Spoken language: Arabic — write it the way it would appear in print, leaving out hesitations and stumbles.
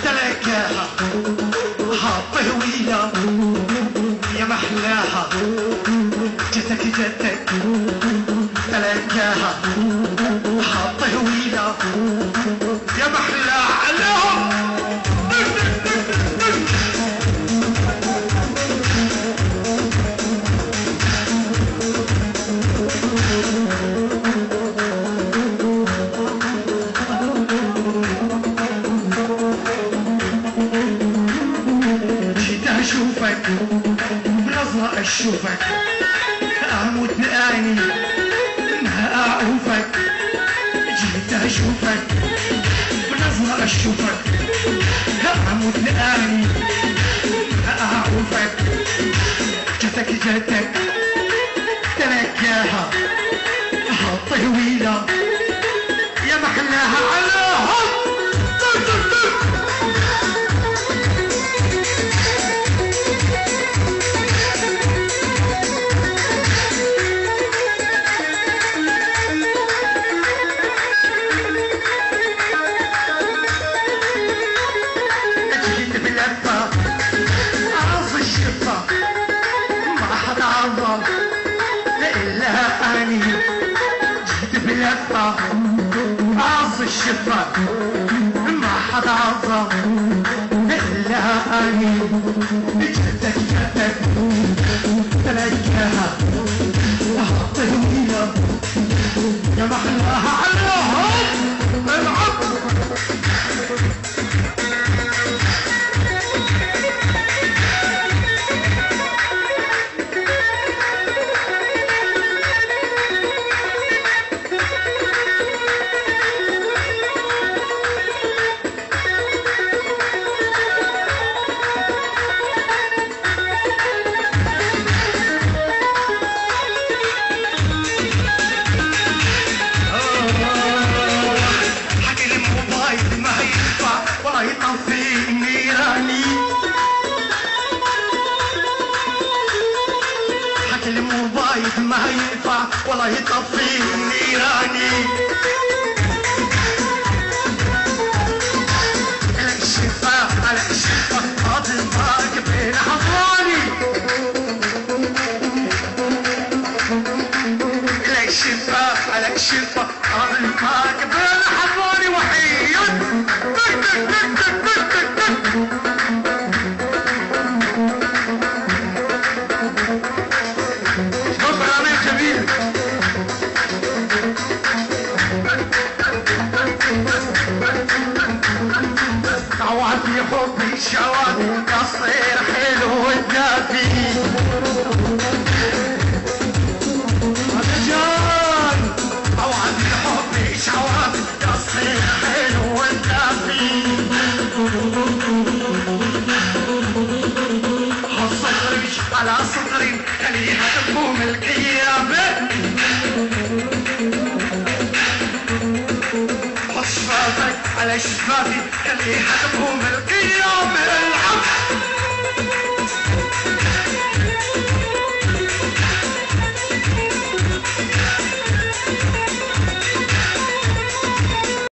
تلاقاها حاطه هوية يا محلاها. جتك تلاقاها حاطه هوية يا محلاها. عليهم اشوفك بنظرة اشوفك اموت بعيني ما اعوفك. جيت اشوفك بنظرة اشوفك اموت بعيني ما اعوفك. جتك تلاقاها حاطه هويلة يا محلاها. عليهم عاص الشفا ما حدا عظم إلا أني. جدك تلاقاها حاطه هوية يا محلاها. عليهم العب الموبايل ما ينفع ولا يطفي نيراني. على الشفا هذا الفرق بين حضاني. على الشفا هذا الفرق بين حضاني. وحيد عوادي حبي شواد قصير حلو الدافي. هذا جان عوادي حبي شواد قصير حلو الدافي. صدري على صدري خليها تقوم القيامة. شفافك على شفافي خليها تقوم القيامة. العب